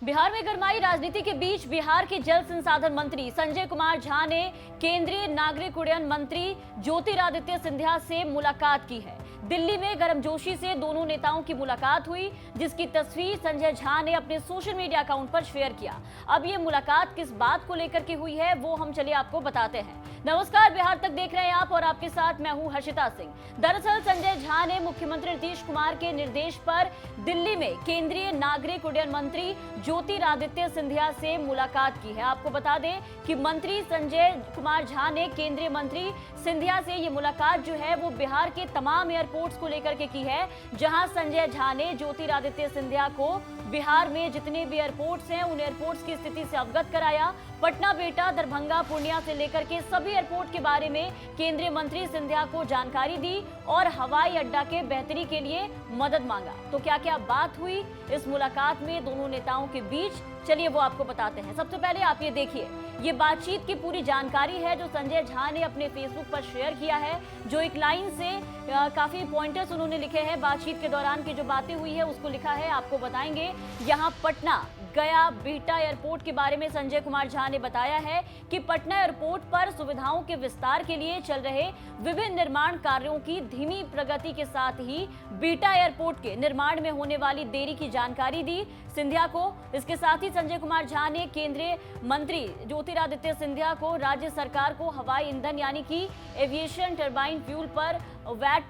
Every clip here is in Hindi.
बिहार में गरमाई राजनीति के बीच बिहार के जल संसाधन मंत्री संजय कुमार झा ने केंद्रीय नागरिक उड्डयन मंत्री ज्योतिरादित्य सिंधिया से मुलाकात की है। दिल्ली में गर्मजोशी से दोनों नेताओं की मुलाकात हुई, जिसकी तस्वीर संजय झा ने अपने सोशल मीडिया अकाउंट पर शेयर किया। अब ये मुलाकात किस बात को लेकर के हुई है वो हम चलिए आपको बताते हैं। नमस्कार, बिहार तक देख रहे हैं आप और आपके साथ मैं हूं हर्षिता सिंह। दरअसल संजय झा ने मुख्यमंत्री नीतीश कुमार के निर्देश पर दिल्ली में केंद्रीय नागरिक उड्डयन मंत्री ज्योतिरादित्य सिंधिया से मुलाकात की है। आपको बता दें कि मंत्री संजय कुमार झा ने केंद्रीय मंत्री सिंधिया से ये मुलाकात जो है वो बिहार के तमाम एयरपोर्ट्स को लेकर के की है, जहां संजय झा ने ज्योतिरादित्य सिंधिया को बिहार में जितने भी एयरपोर्ट्स हैं उन एयरपोर्ट्स की स्थिति से अवगत कराया। पटना, बेटा, दरभंगा, पूर्णिया से लेकर के सभी एयरपोर्ट के बारे में केंद्रीय मंत्री सिंधिया को जानकारी दी और हवाई अड्डा के बेहतरी के लिए मदद मांगा। तो क्या क्या बात हुई इस मुलाकात में दोनों नेताओं के बीच, चलिए वो आपको बताते हैं। सबसे पहले आप ये देखिए, ये बातचीत की पूरी जानकारी है जो संजय झा ने अपने फेसबुक पर शेयर किया है, जो एक लाइन से काफी पॉइंटर्स उन्होंने लिखे हैं। बातचीत के दौरान की जो बातें हुई है उसको लिखा है, आपको बताएंगे। यहाँ पटना, गया, बिहटा एयरपोर्ट के बारे में संजय कुमार झा ने बताया है कि पटना एयरपोर्ट पर सुविधाओं के विस्तार के लिए चल रहे विभिन्न निर्माण कार्यों की धीमी प्रगति के साथ ही बिहटा एयरपोर्ट के निर्माण में होने वाली देरी की जानकारी दी सिंधिया को। इसके साथ ही संजय कुमार झा ने केंद्रीय मंत्री ज्योतिरादित्य सिंधिया को राज्य सरकार को हवाई ईंधन यानी कि एविएशन टरबाइन फ्यूल पर वैट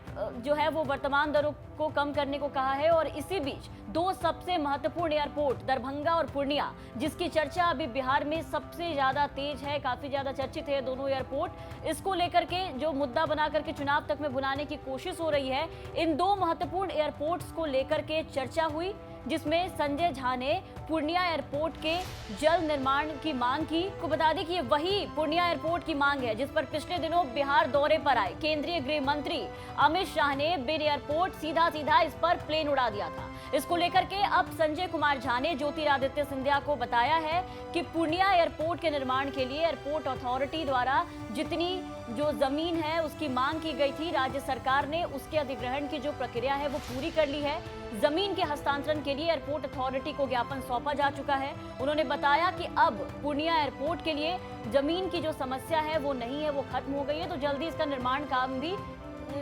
जो है वो वर्तमान दरों को कम करने को कहा है। और इसी बीच दो सबसे महत्वपूर्ण एयरपोर्ट दरभंगा और पूर्णिया, जिसकी चर्चा अभी बिहार में सबसे ज्यादा तेज है, काफी ज्यादा चर्चित है दोनों एयरपोर्ट, इसको लेकर के जो मुद्दा बना करके चुनाव तक में बुलाने की कोशिश हो रही है। इन दो महत्वपूर्ण एयरपोर्ट्स को लेकर के चर्चा हुई, जिसमें संजय झा ने पूर्णिया एयरपोर्ट के जल निर्माण की मांग की। को बता दें कि ये वही पूर्णिया एयरपोर्ट की मांग है जिस पर पिछले दिनों बिहार दौरे पर आए केंद्रीय गृह मंत्री अमित शाह ने बिन एयरपोर्ट सीधा इस पर प्लेन उड़ा दिया था। इसको लेकर के अब संजय कुमार झा ने ज्योतिरादित्य सिंधिया को बताया है कि पूर्णिया एयरपोर्ट के निर्माण के लिए एयरपोर्ट अथॉरिटी द्वारा जितनी जो जमीन है उसकी मांग की गई थी, राज्य सरकार ने उसके अधिग्रहण की जो प्रक्रिया है वो पूरी कर ली है। जमीन के हस्तांतरण के लिए एयरपोर्ट अथॉरिटी को ज्ञापन सौंपा जा चुका है। उन्होंने बताया कि अब पूर्णिया एयरपोर्ट के लिए जमीन की जो समस्या है वो नहीं है, वो खत्म हो गई है, तो जल्दी इसका निर्माण काम भी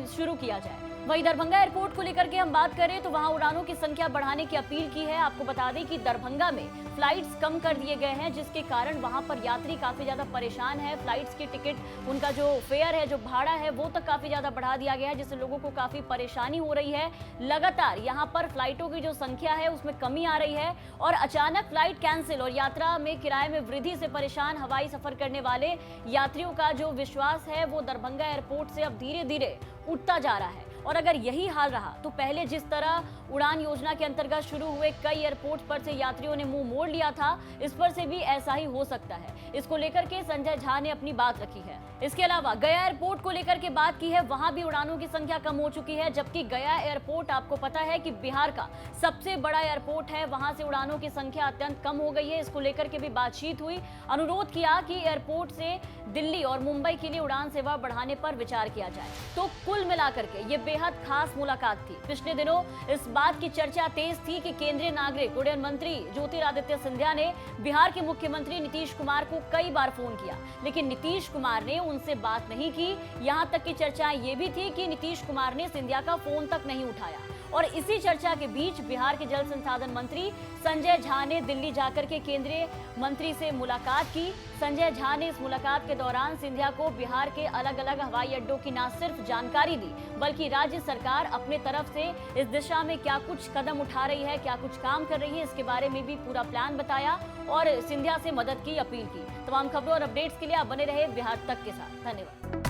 शुरू किया जाए। वहीं दरभंगा एयरपोर्ट को लेकर के हम बात करें तो वहां उड़ानों की संख्या बढ़ाने की अपील की है। आपको बता दें कि दरभंगा में फ्लाइट्स कम कर दिए गए हैं, जिसके कारण वहां पर यात्री काफी ज्यादा परेशान है। फ्लाइट्स की टिकट, उनका जो फेयर है, जो भाड़ा है, वो तक काफी ज्यादा बढ़ा दिया गया है, जिससे लोगों को काफी परेशानी हो रही है। लगातार यहाँ पर फ्लाइटों की जो संख्या है उसमें कमी आ रही है और अचानक फ्लाइट कैंसिल और यात्रा में किराए में वृद्धि से परेशान हवाई सफर करने वाले यात्रियों का जो विश्वास है वो दरभंगा एयरपोर्ट से अब धीरे धीरे उठता जा रहा है। और अगर यही हाल रहा तो पहले जिस तरह उड़ान योजना के अंतर्गत शुरू हुए कई एयरपोर्ट पर से यात्रियों ने मुंह मोड़ लिया था, इस पर से भी ऐसा ही हो सकता है। इसको लेकर के संजय झा ने अपनी बात रखी है। इसके अलावा गया एयरपोर्ट को लेकर के बात की है, वहां भी उड़ानों की संख्या कम हो चुकी है, जबकि गया एयरपोर्ट आपको पता है कि बिहार का सबसे बड़ा एयरपोर्ट है, वहां से उड़ानों की संख्या अत्यंत कम हो गई है। इसको लेकर के भी बातचीत हुई, अनुरोध किया कि एयरपोर्ट से दिल्ली और मुंबई के लिए उड़ान सेवा बढ़ाने पर विचार किया जाए। तो कुल मिलाकर के ये बेहद खास मुलाकात थी। पिछले दिनों इस बात की चर्चा तेज थी कि केंद्रीय नागरिक उड्डयन मंत्री ज्योतिरादित्य सिंधिया ने बिहार के मुख्यमंत्री नीतीश कुमार को कई बार फोन किया, लेकिन नीतीश कुमार ने उनसे बात नहीं की। यहां तक की चर्चा ये भी थी कि नीतीश कुमार ने सिंधिया का फोन तक नहीं उठाया। और इसी चर्चा के बीच बिहार के जल संसाधन मंत्री संजय झा ने दिल्ली जाकर के केंद्रीय मंत्री से मुलाकात की। संजय झा ने इस मुलाकात के दौरान सिंधिया को बिहार के अलग अलग हवाई अड्डों की न सिर्फ जानकारी दी, बल्कि राज्य सरकार अपने तरफ से इस दिशा में क्या कुछ कदम उठा रही है, क्या कुछ काम कर रही है, इसके बारे में भी पूरा प्लान बताया और सिंधिया से मदद की अपील की। तमाम खबरों और अपडेट्स के लिए आप बने रहे बिहार तक के साथ। धन्यवाद।